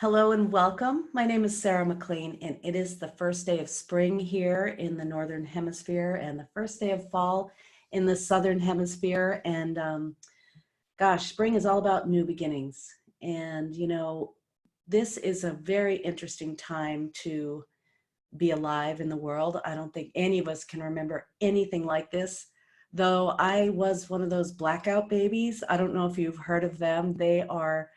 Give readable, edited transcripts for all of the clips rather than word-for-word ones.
Hello and welcome. My name is Sarah McLean, and it is the first day of spring here in the Northern Hemisphere and the first day of fall in the Southern Hemisphere. And gosh, spring is all about new beginnings. And, this is a very interesting time to be alive in the world. I don't think any of us can remember anything like this, though I was one of those blackout babies. I don't know if you've heard of them. They are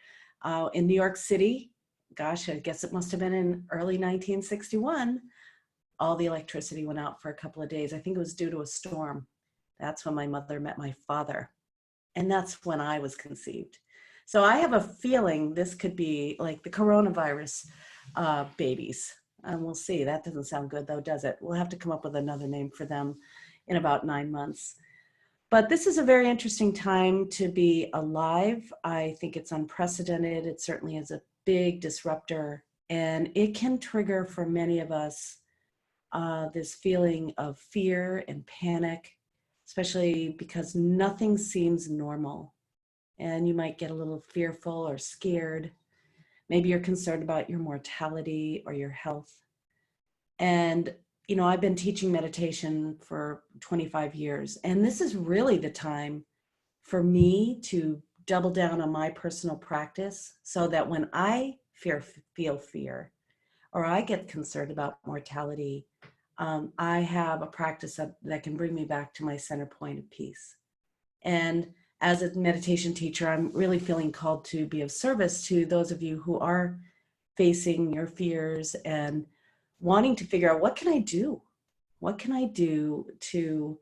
in New York City. Gosh, I guess it must have been in early 1961. All the electricity went out for a couple of days. I think it was due to a storm. That's when my mother met my father. And that's when I was conceived. So I have a feeling this could be like the coronavirus babies. And we'll see. That doesn't sound good though, does it? We'll have to come up with another name for them in about 9 months. But this is a very interesting time to be alive. I think it's unprecedented. It certainly is a big disruptor, and it can trigger for many of us this feeling of fear and panic, especially because nothing seems normal. And you might get a little fearful or scared. Maybe you're concerned about your mortality or your health. And I've been teaching meditation for 25 years, and this is really the time for me to double down on my personal practice so that when I feel fear or I get concerned about mortality, I have a practice that can bring me back to my center point of peace. And as a meditation teacher, I'm really feeling called to be of service to those of you who are facing your fears and wanting to figure out, what can I do? What can I do to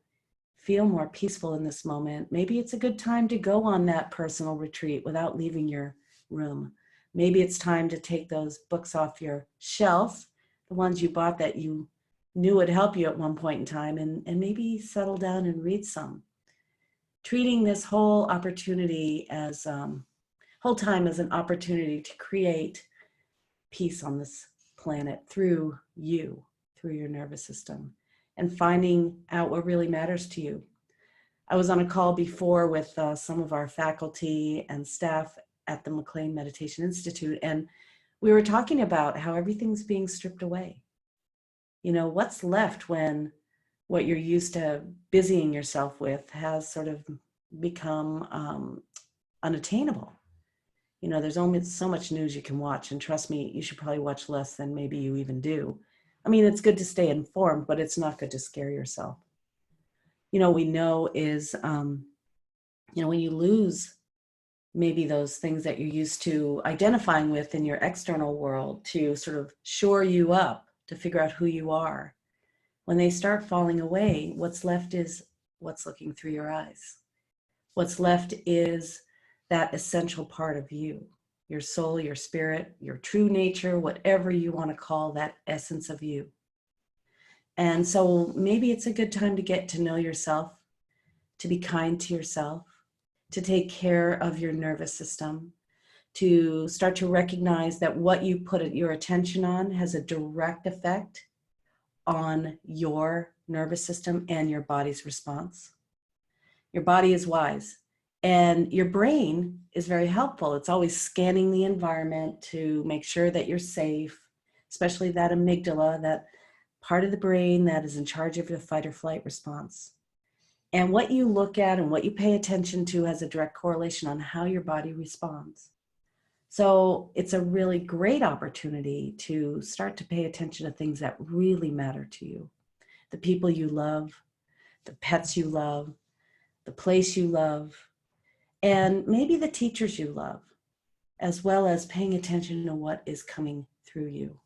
feel more peaceful in this moment? Maybe it's a good time to go on that personal retreat without leaving your room. Maybe it's time to take those books off your shelf, the ones you bought that you knew would help you at one point in time, and maybe settle down and read some. Treating this whole opportunity as whole time as an opportunity to create peace on this planet through you, through your nervous system, and finding out what really matters to you. I was on a call before with some of our faculty and staff at the McLean Meditation Institute, and we were talking about how everything's being stripped away. What's left when what you're used to busying yourself with has sort of become unattainable? There's only so much news you can watch, and trust me, you should probably watch less than maybe you even do. I mean, it's good to stay informed, but it's not good to scare yourself. We know is, when you lose maybe those things that you're used to identifying with in your external world to sort of shore you up, to figure out who you are, when they start falling away, what's left is what's looking through your eyes. What's left is that essential part of you, your soul, your spirit, your true nature, whatever you want to call that essence of you. And so maybe it's a good time to get to know yourself, to be kind to yourself, to take care of your nervous system, to start to recognize that what you put your attention on has a direct effect on your nervous system and your body's response. Your body is wise. And your brain is very helpful. It's always scanning the environment to make sure that you're safe, especially that amygdala, that part of the brain that is in charge of your fight or flight response. And what you look at and what you pay attention to has a direct correlation on how your body responds. So it's a really great opportunity to start to pay attention to things that really matter to you. The people you love, the pets you love, the place you love, and maybe the teachers you love, as well as paying attention to what is coming through you,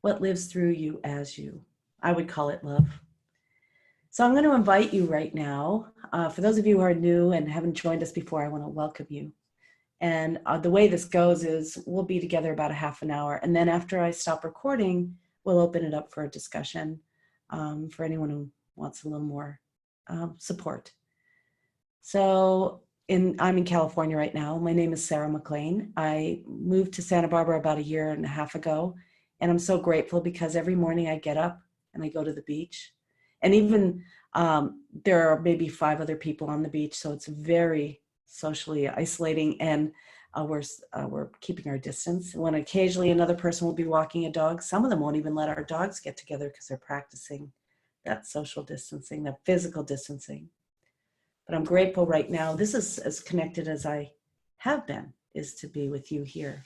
what lives through you as you. I would call it love. So I'm going to invite you right now. For those of you who are new and haven't joined us before, I want to welcome you. And the way this goes is we'll be together about a half an hour. And then after I stop recording, we'll open it up for a discussion for anyone who wants a little more support. So I'm in California right now. My name is Sarah McLean. I moved to Santa Barbara about 1.5 years ago, and I'm so grateful because every morning I get up and I go to the beach. And even there are maybe 5 other people on the beach, so it's very socially isolating. And we're keeping our distance. When occasionally another person will be walking a dog, some of them won't even let our dogs get together because they're practicing that social distancing, that physical distancing. But I'm grateful right now. This is as connected as I have been, is to be with you here.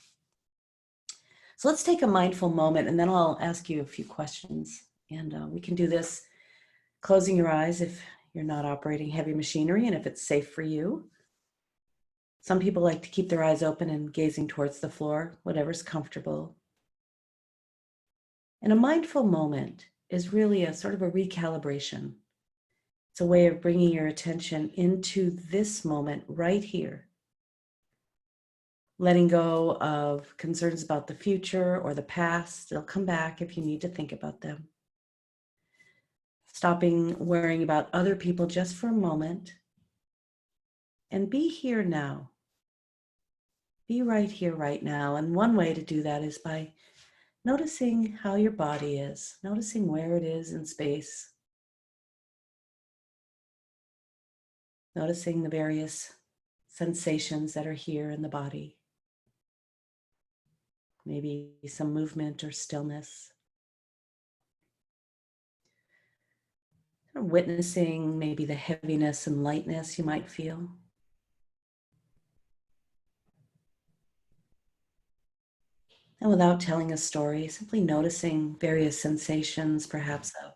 So let's take a mindful moment, and then I'll ask you a few questions. And we can do this closing your eyes if you're not operating heavy machinery and if it's safe for you. Some people like to keep their eyes open and gazing towards the floor, whatever's comfortable. And a mindful moment is really a sort of a recalibration. It's a way of bringing your attention into this moment right here. Letting go of concerns about the future or the past. They'll come back if you need to think about them. Stopping worrying about other people just for a moment. And be here now. Be right here, right now. And one way to do that is by noticing how your body is, noticing where it is in space, noticing the various sensations that are here in the body. Maybe some movement or stillness. Witnessing maybe the heaviness and lightness you might feel. And without telling a story, simply noticing various sensations, perhaps of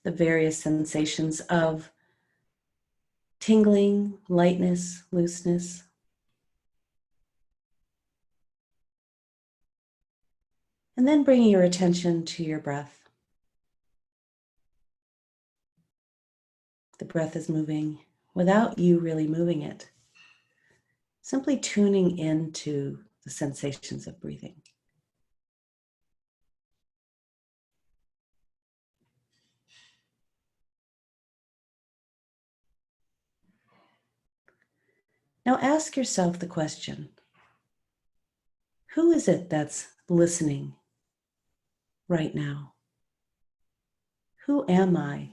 the various sensations of tingling, lightness, looseness. And then bringing your attention to your breath. The breath is moving without you really moving it. Simply tuning into the sensations of breathing. Now ask yourself the question, who is it that's listening right now? Who am I?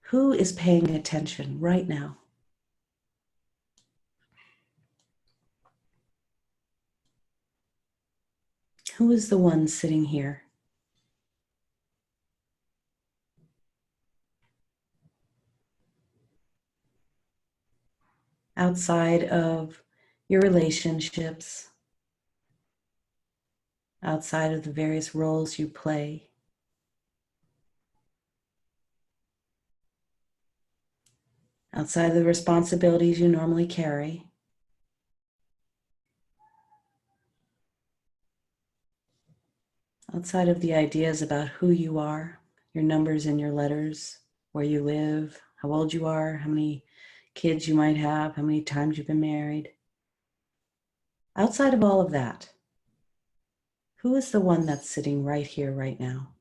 Who is paying attention right now? Who is the one sitting here? Outside of your relationships, outside of the various roles you play, outside of the responsibilities you normally carry, outside of the ideas about who you are, your numbers and your letters, where you live, how old you are, how many kids you might have, how many times you've been married. Outside of all of that, who is the one that's sitting right here, right now?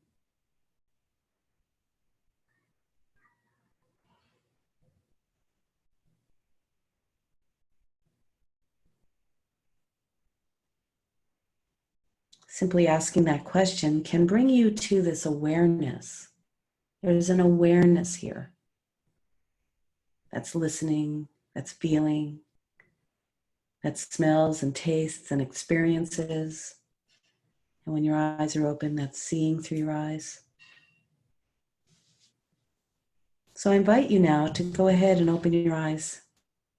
Simply asking that question can bring you to this awareness. There's an awareness here that's listening, that's feeling, that smells and tastes and experiences. And when your eyes are open, that's seeing through your eyes. So I invite you now to go ahead and open your eyes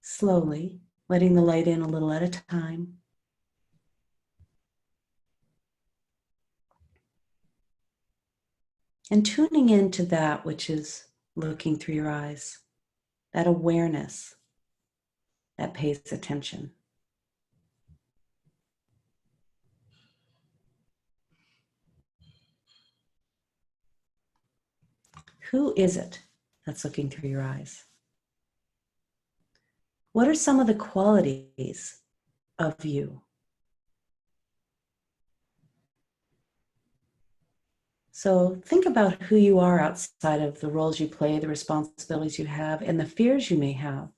slowly, letting the light in a little at a time. And tuning into that which is looking through your eyes, that awareness that pays attention. Who is it that's looking through your eyes? What are some of the qualities of you? So think about who you are outside of the roles you play, the responsibilities you have, and the fears you may have,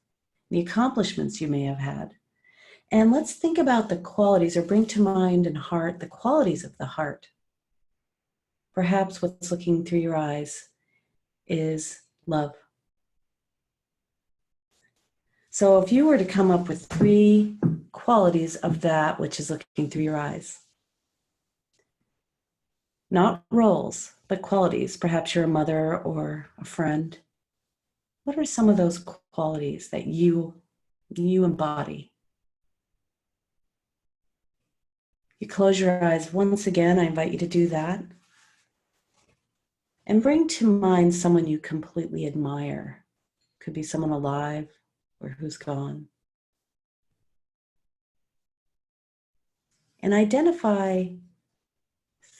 the accomplishments you may have had. And let's think about the qualities, or bring to mind and heart the qualities of the heart. Perhaps what's looking through your eyes is love. So if you were to come up with 3 qualities of that which is looking through your eyes, not roles, but qualities, perhaps you're a mother or a friend, what are some of those qualities that you embody? You close your eyes once again. I invite you to do that. And bring to mind someone you completely admire. Could be someone alive or who's gone. And identify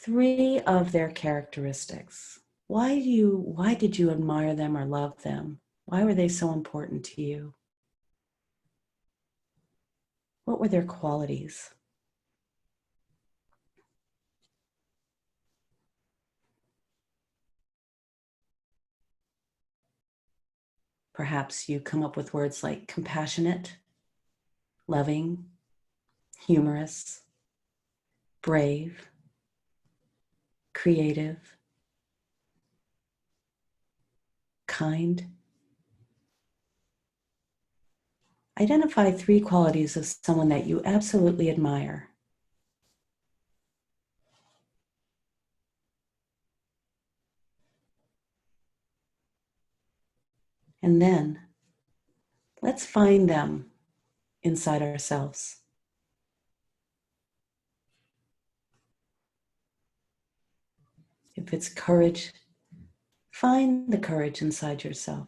3 of their characteristics. Why did you admire them or love them? Why were they so important to you? What were their qualities? Perhaps you come up with words like compassionate, loving, humorous, brave, creative, kind. Identify 3 qualities of someone that you absolutely admire. And then let's find them inside ourselves. If it's courage, find the courage inside yourself.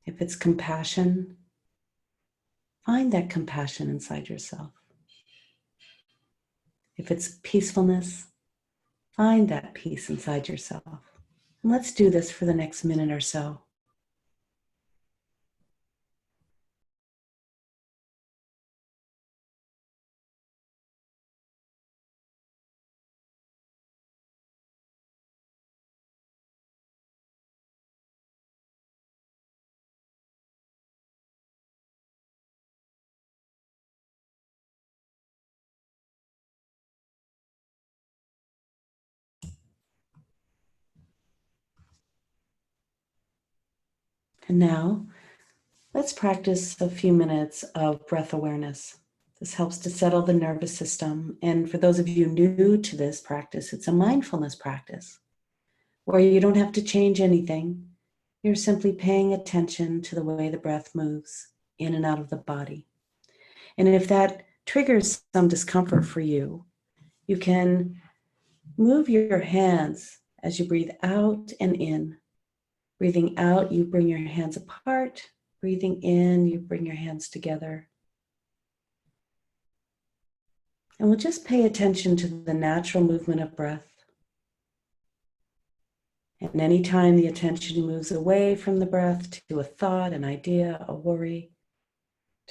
If it's compassion, find that compassion inside yourself. If it's peacefulness, find that peace inside yourself. And let's do this for the next minute or so. And now, let's practice a few minutes of breath awareness. This helps to settle the nervous system. And for those of you new to this practice, it's a mindfulness practice where you don't have to change anything. You're simply paying attention to the way the breath moves in and out of the body. And if that triggers some discomfort for you, you can move your hands as you breathe out and in. Breathing out, you bring your hands apart. Breathing in, you bring your hands together. And we'll just pay attention to the natural movement of breath. And anytime the attention moves away from the breath to a thought, an idea, a worry,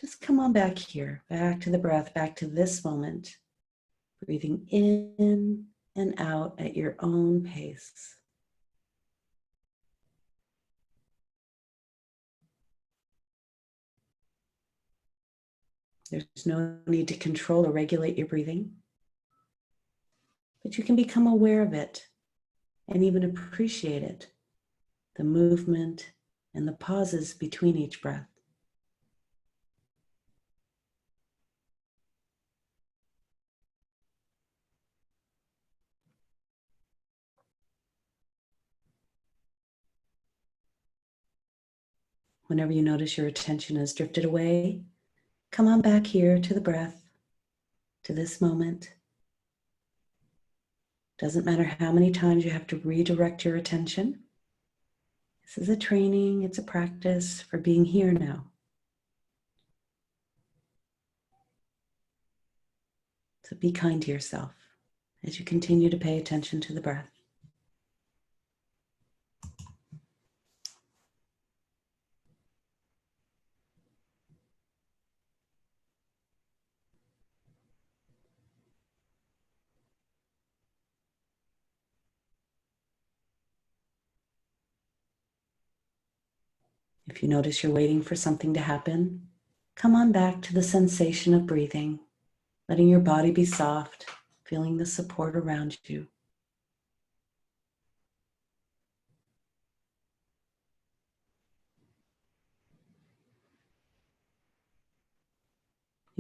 just come on back here, back to the breath, back to this moment. Breathing in and out at your own pace. There's no need to control or regulate your breathing, but you can become aware of it and even appreciate it, the movement and the pauses between each breath. Whenever you notice your attention has drifted away, come on back here to the breath, to this moment. Doesn't matter how many times you have to redirect your attention. This is a training, it's a practice for being here now. So be kind to yourself as you continue to pay attention to the breath. If you notice you're waiting for something to happen, come on back to the sensation of breathing, letting your body be soft, feeling the support around you.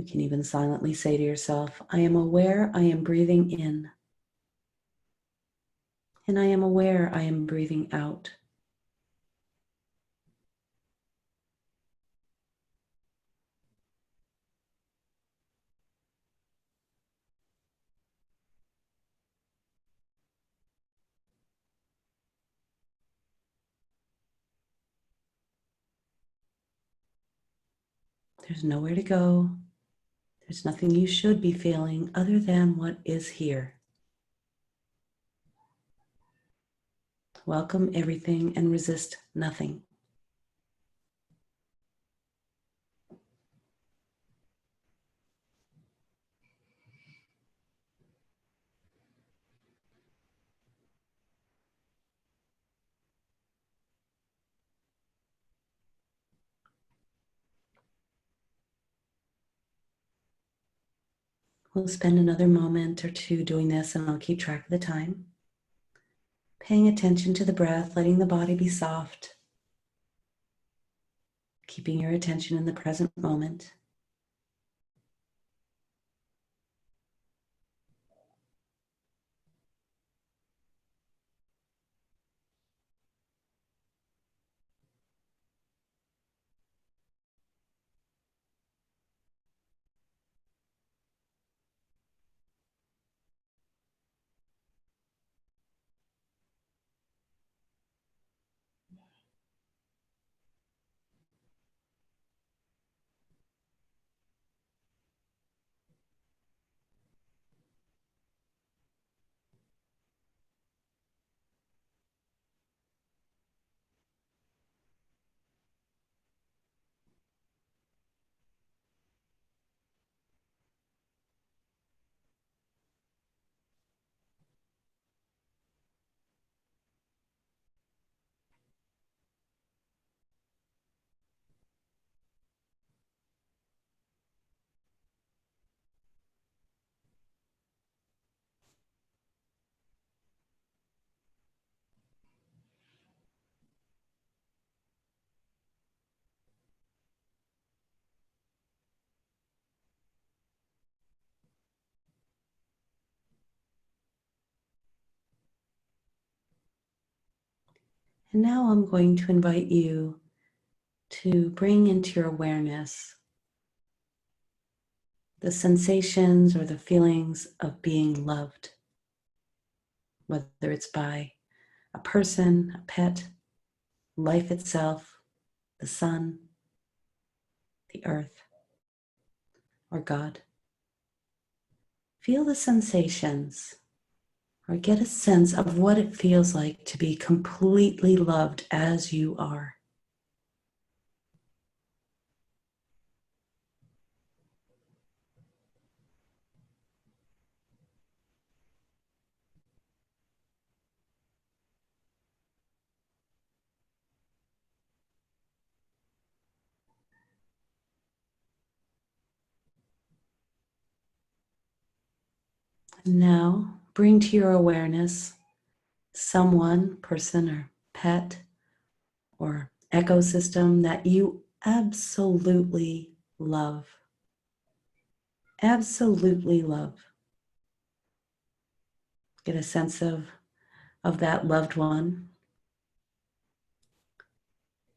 You can even silently say to yourself, I am aware I am breathing in, and I am aware I am breathing out. There's nowhere to go. There's nothing you should be feeling other than what is here. Welcome everything and resist nothing. We'll spend another moment or two doing this, and I'll keep track of the time. Paying attention to the breath, letting the body be soft, keeping your attention in the present moment. And now I'm going to invite you to bring into your awareness the sensations or the feelings of being loved, whether it's by a person, a pet, life itself, the sun, the earth, or God. Feel the sensations, or get a sense of what it feels like to be completely loved as you are. And now bring to your awareness someone, person, or pet, or ecosystem that you absolutely love. Absolutely love. Get a sense of that loved one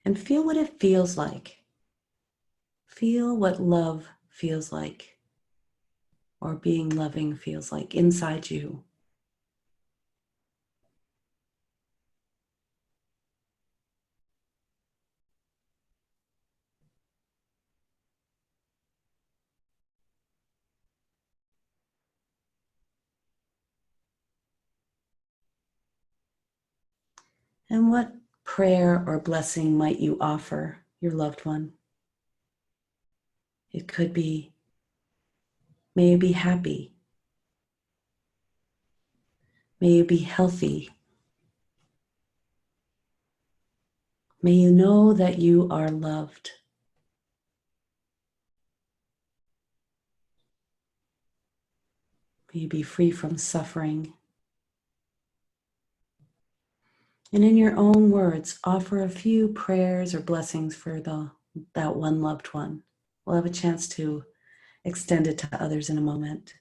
and feel what it feels like. Feel what love feels like, or being loving feels like inside you. And what prayer or blessing might you offer your loved one? It could be, may you be happy. May you be healthy. May you know that you are loved. May you be free from suffering. And in your own words, offer a few prayers or blessings for that one loved one. We'll have a chance to extend it to others in a moment.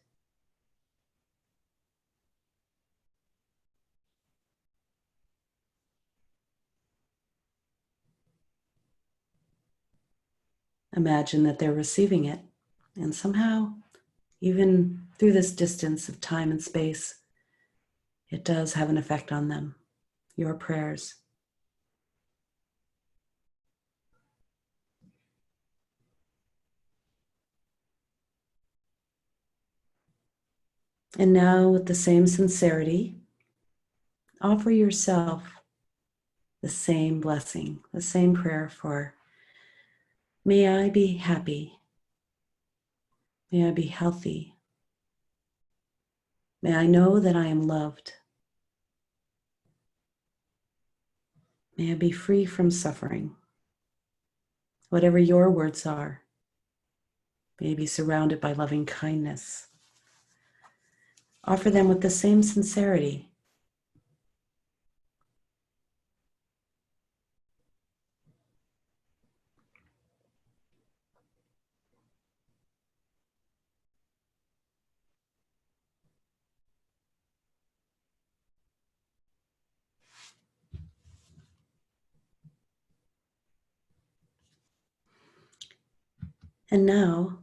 Imagine that they're receiving it, and somehow, even through this distance of time and space, it does have an effect on them, your prayers. And now, with the same sincerity, offer yourself the same blessing, the same prayer for, may I be happy, may I be healthy, may I know that I am loved, may I be free from suffering. Whatever your words are, may you be surrounded by loving kindness. Offer them with the same sincerity. And now,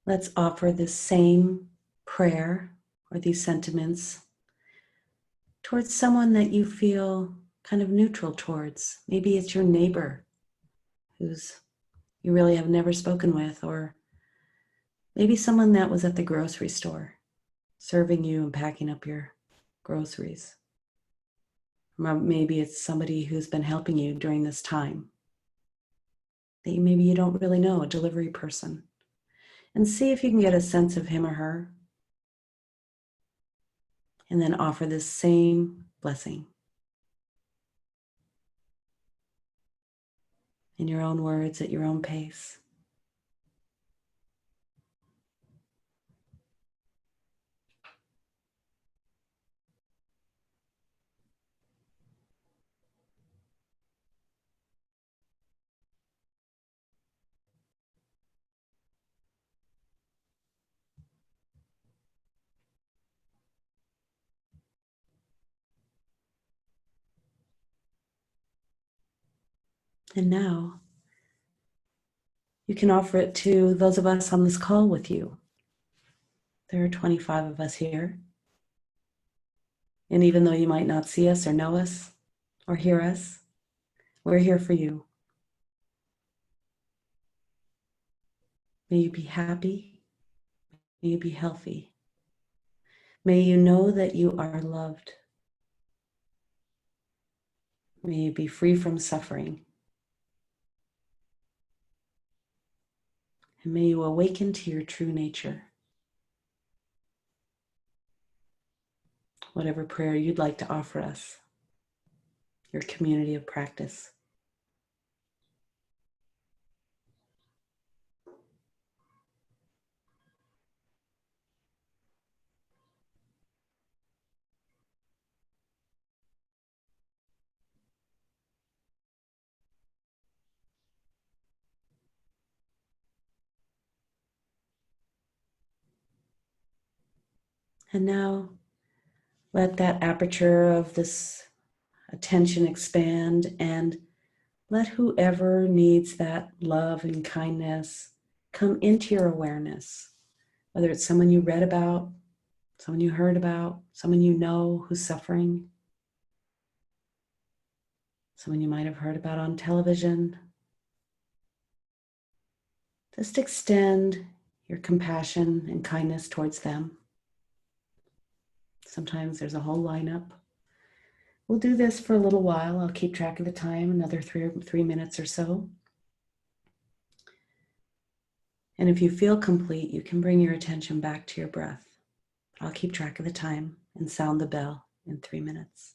let's offer this same prayer or these sentiments towards someone that you feel kind of neutral towards. Maybe it's your neighbor who's you really have never spoken with, or maybe someone that was at the grocery store serving you and packing up your groceries. Maybe it's somebody who's been helping you during this time that maybe you don't really know, a delivery person. And see if you can get a sense of him or her, and then offer this same blessing in your own words, at your own pace. And now you can offer it to those of us on this call with you. There are 25 of us here. And even though you might not see us or know us or hear us, we're here for you. May you be happy. May you be healthy. May you know that you are loved. May you be free from suffering. And may you awaken to your true nature. Whatever prayer you'd like to offer us, your community of practice. And now let that aperture of this attention expand, and let whoever needs that love and kindness come into your awareness, whether it's someone you read about, someone you heard about, someone you know who's suffering, someone you might have heard about on television. Just extend your compassion and kindness towards them. Sometimes there's a whole lineup. We'll do this for a little while. I'll keep track of the time, another three minutes or so. And if you feel complete, you can bring your attention back to your breath. I'll keep track of the time and sound the bell in 3 minutes.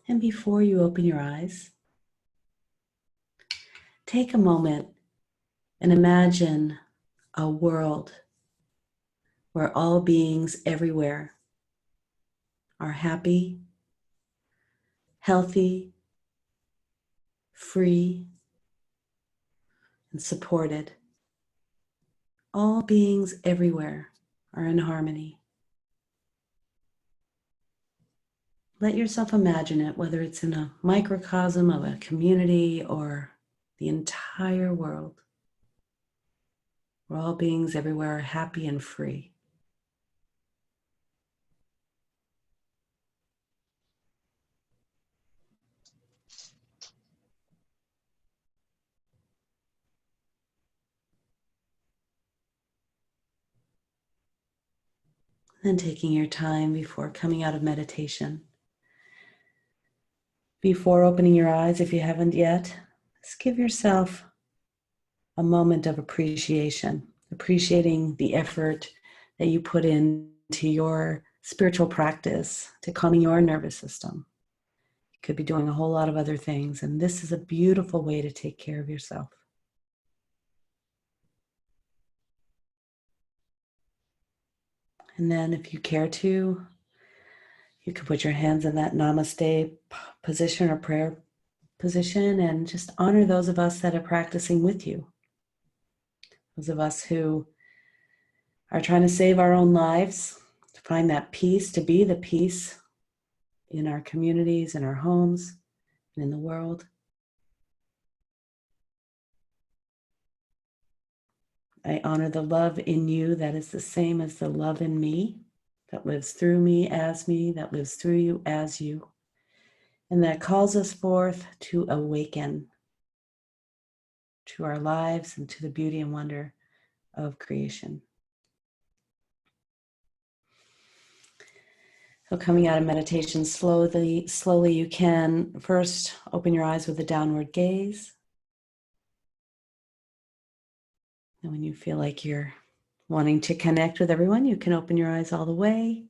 And before you open your eyes, take a moment and imagine a world where all beings everywhere are happy, healthy, free, and supported. All beings everywhere are in harmony. Let yourself imagine it, whether it's in a microcosm of a community or the entire world, where all beings everywhere are happy and free. Then taking your time before coming out of meditation. Before opening your eyes, if you haven't yet, just give yourself a moment of appreciation, appreciating the effort that you put into your spiritual practice to calming your nervous system. You could be doing a whole lot of other things, and this is a beautiful way to take care of yourself. And then if you care to, you can put your hands in that namaste position or prayer position and just honor those of us that are practicing with you. Those of us who are trying to save our own lives, to find that peace, to be the peace in our communities, in our homes, and in the world. I honor the love in you that is the same as the love in me, that lives through me, that lives through you as you, and that calls us forth to awaken to our lives and to the beauty and wonder of creation. So coming out of meditation slowly you can first open your eyes with a downward gaze. And when you feel like you're wanting to connect with everyone, you can open your eyes all the way.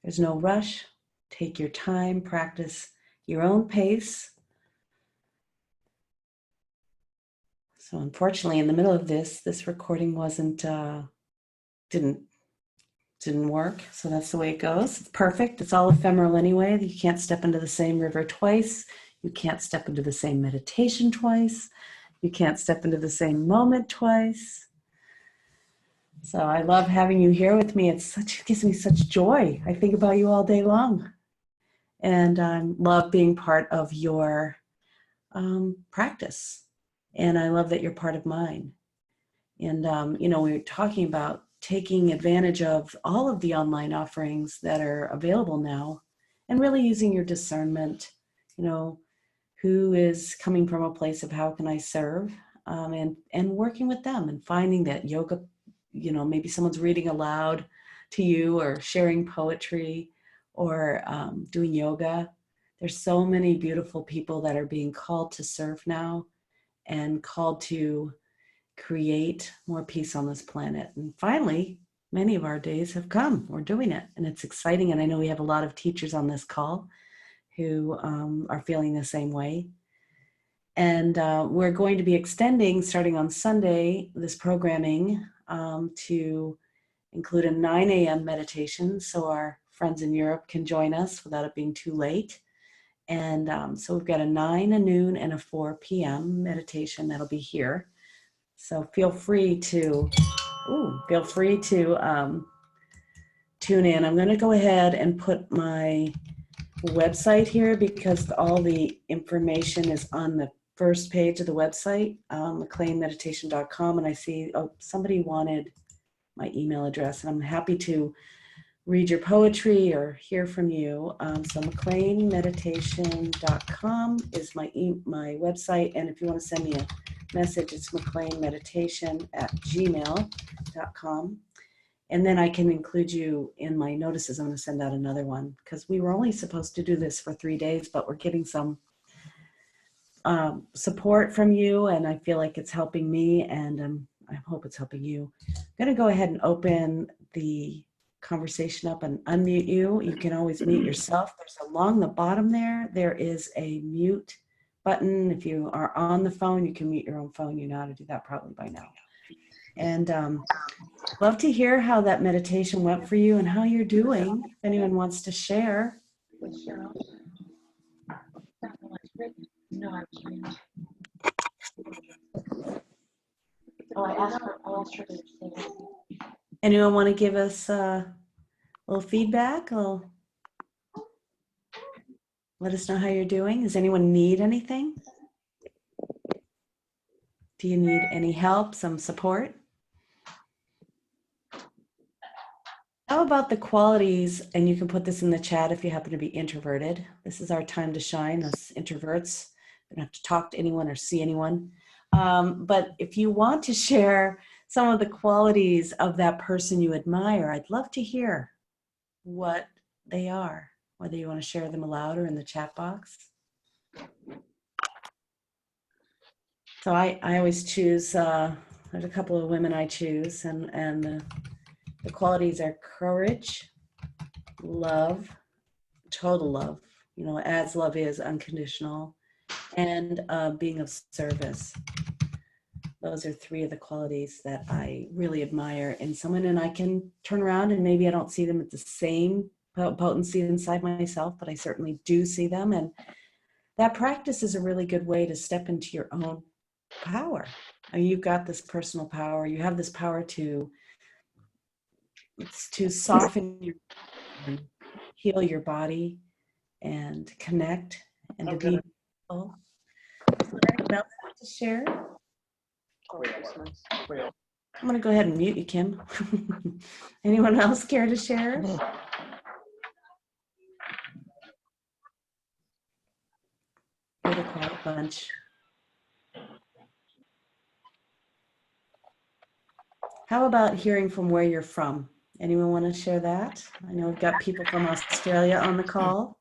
There's no rush. Take your time, practice your own pace. So unfortunately, in the middle of this recording didn't work. So that's the way it goes. It's perfect. It's all ephemeral anyway. You can't step into the same river twice. You can't step into the same meditation twice. You can't step into the same moment twice. So I love having you here with me. It gives me such joy. I think about you all day long. And I love being part of your practice. And I love that you're part of mine. And, we're talking about taking advantage of all of the online offerings that are available now and really using your discernment, who is coming from a place of how can I serve, and working with them and finding that yoga, maybe someone's reading aloud to you or sharing poetry or doing yoga. There's so many beautiful people that are being called to serve now and called to create more peace on this planet. And finally, many of our days have come. We're doing it, and it's exciting. And I know we have a lot of teachers on this call who are feeling the same way. And we're going to be extending, starting on Sunday, this programming to include a 9 a.m. meditation, so our friends in Europe can join us without it being too late. And so we've got a 9, a noon, and a 4 p.m. meditation that'll be here. So feel free to tune in. I'm going to go ahead and put my website here because all the information is on the first page of the website, McLeanmeditation.com. And I see, somebody wanted my email address, and I'm happy to read your poetry or hear from you. So McLeanmeditation.com is my website. And if you want to send me a message, it's McLeanmeditation@gmail.com. And then I can include you in my notices. I'm going to send out another one because we were only supposed to do this for 3 days, but we're getting some support from you, and I feel like it's helping me, and I hope it's helping you. I'm going to go ahead and open the conversation up and unmute you. You can always mute yourself. There's along the bottom there is a mute button. If you are on the phone, you can mute your own phone. You know how to do that probably by now. And love to hear how that meditation went for you and how you're doing. If anyone wants to share. Anyone want to give us a little feedback? Let us know how you're doing. Does anyone need anything? Do you need any help, some support? How about the qualities, and you can put this in the chat if you happen to be introverted. This is our time to shine, us introverts. We don't have to talk to anyone or see anyone. But if you want to share some of the qualities of that person you admire, I'd love to hear what they are, whether you want to share them aloud or in the chat box. So I always choose, there's a couple of women I choose, and the qualities are courage, love, total love, you know, as love is unconditional, and being of service. Those are three of the qualities that I really admire in someone, and I can turn around and maybe I don't see them at the same potency inside myself, but I certainly do see them. And that practice is a really good way to step into your own power. I mean, you've got this personal power. You have this power to soften your, heal your body and connect and to be peaceful. Is there anyone else to share? I'm going to go ahead and mute you, Kim. Anyone else care to share? You're the quiet bunch. How about hearing from where you're from? Anyone want to share that? I know we've got people from Australia on the call,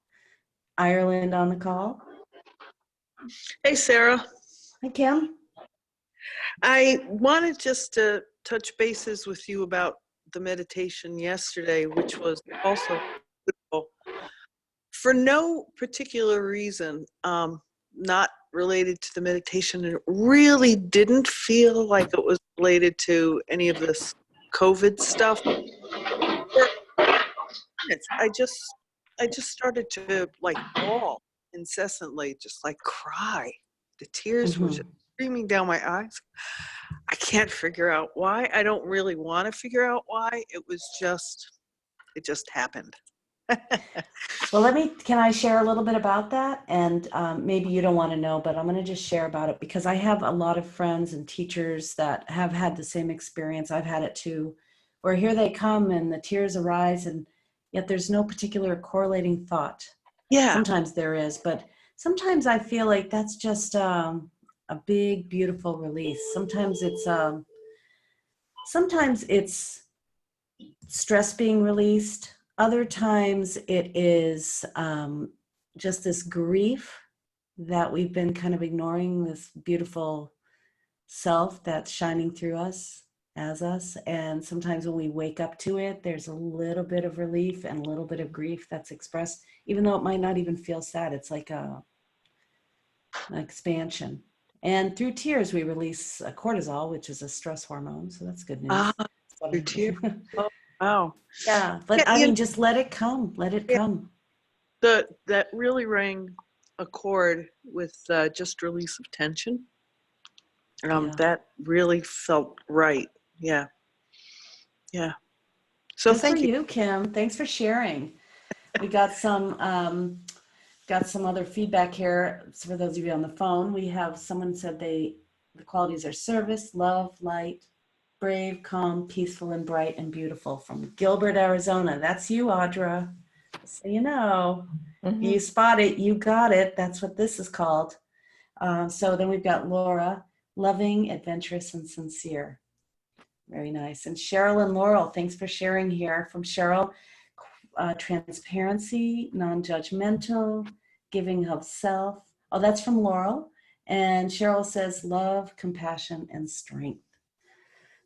Ireland on the call. Hey, Sarah. Hi, Kim. I wanted just to touch bases with you about the meditation yesterday, which was also beautiful. For no particular reason, not related to the meditation, and it really didn't feel like it was related to any of this COVID stuff. I just started to like bawl incessantly, just like cry. The tears were just streaming down my eyes. I can't figure out why. I don't really want to figure out why. It just happened. Well, can I share a little bit about that? And maybe you don't want to know, but I'm going to just share about it because I have a lot of friends and teachers that have had the same experience. I've had it too, where here they come and the tears arise and yet there's no particular correlating thought. Yeah. Sometimes there is, but sometimes I feel like that's just a big, beautiful release. Sometimes it's stress being released. Other times it is just this grief that we've been kind of ignoring, this beautiful self that's shining through us as us. And sometimes when we wake up to it, there's a little bit of relief and a little bit of grief that's expressed, even though it might not even feel sad. It's like an expansion. And through tears, we release cortisol, which is a stress hormone. So that's good news. Through tears. Oh, wow. Yeah, but yeah, I mean, just let it come. Let it come. That really rang a chord with just release of tension. That really felt right. Yeah. Yeah. So thank you, Kim. Thanks for sharing. We got some other feedback here. So for those of you on the phone, we have someone said the qualities are service, love, light, brave, calm, peaceful, and bright and beautiful from Gilbert, Arizona. That's you, Audra. So you know, you spot it, you got it. That's what this is called. So then we've got Laura, loving, adventurous, and sincere. Very nice. And Cheryl and Laurel, thanks for sharing here. From Cheryl, transparency, non-judgmental, giving of self. Oh, that's from Laurel. And Cheryl says love, compassion, and strength.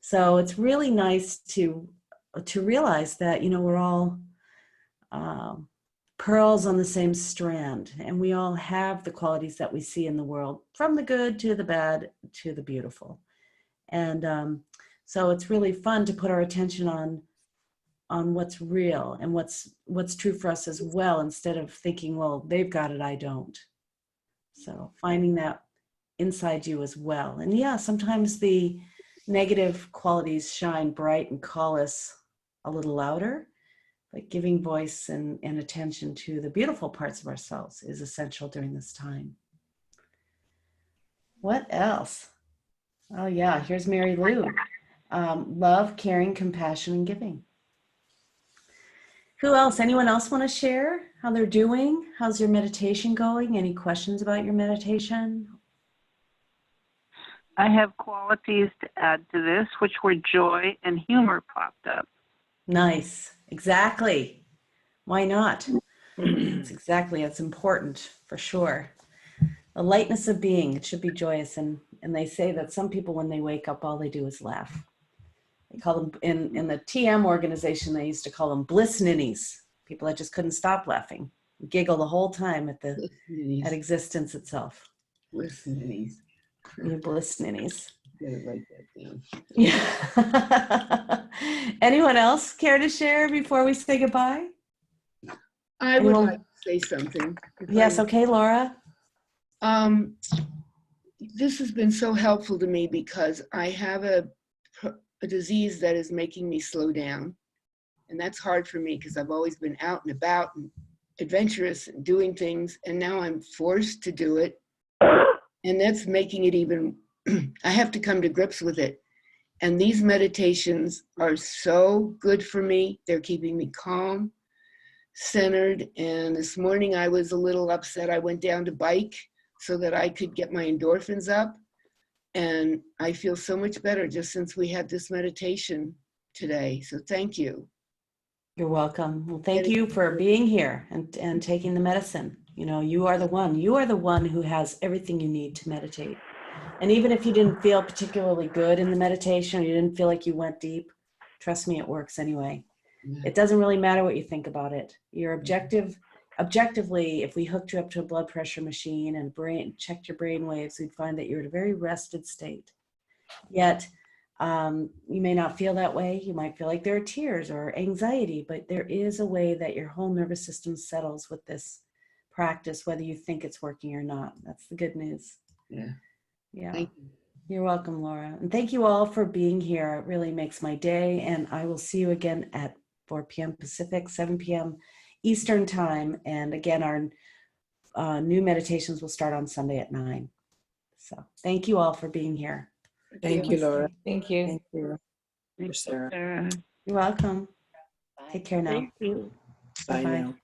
So it's really nice to to realize that, we're all pearls on the same strand, and we all have the qualities that we see in the world, from the good to the bad to the beautiful. And so it's really fun to put our attention on what's real and what's true for us as well, instead of thinking, well, they've got it, I don't. So finding that inside you as well. And yeah, sometimes the negative qualities shine bright and call us a little louder, but giving voice and attention to the beautiful parts of ourselves is essential during this time. What else? Oh yeah, here's Mary Lou. Love, caring, compassion, and giving. Who else? Anyone else want to share how they're doing? How's your meditation going? Any questions about your meditation? I have qualities to add to this, which were joy and humor popped up. Nice. Exactly. Why not? It's important for sure. The lightness of being, it should be joyous. And they say that some people, when they wake up, all they do is laugh. They call them, in the TM organization, they used to call them bliss ninnies, people that just couldn't stop laughing, giggle the whole time at existence itself. Bliss ninnies. You bliss ninnies. Gotta write that down. Yeah. Anyone else care to share before we say goodbye? I would like to say something. Yes, okay, Laura. This has been so helpful to me because I have a disease that is making me slow down. And that's hard for me because I've always been out and about and adventurous and doing things. And now I'm forced to do it. And that's making it even, I have to come to grips with it. And these meditations are so good for me. They're keeping me calm, centered. And this morning I was a little upset. I went down to bike so that I could get my endorphins up. And I feel so much better just since we had this meditation today. So thank you. You're welcome. Well, thank you for being here and taking the medicine. You are the one who has everything you need to meditate. And even if you didn't feel particularly good in the meditation, or you didn't feel like you went deep, trust me, it works anyway. It doesn't really matter what you think about it. Your objectively, if we hooked you up to a blood pressure machine and checked your brain waves, we'd find that you're in a very rested state. Yet, you may not feel that way. You might feel like there are tears or anxiety, but there is a way that your whole nervous system settles with this practice, whether you think it's working or not. That's the good news. Yeah. Thank you. You're welcome, Laura. And thank you all for being here. It really makes my day. And I will see you again at 4 p.m. Pacific, 7 p.m. Eastern time. And again, our new meditations will start on Sunday at 9. So thank you all for being here. Thank you, Laura. Thank you. Thank you, Sarah. Sarah. You're welcome. Take care now. Thank you. Bye Bye-bye. now.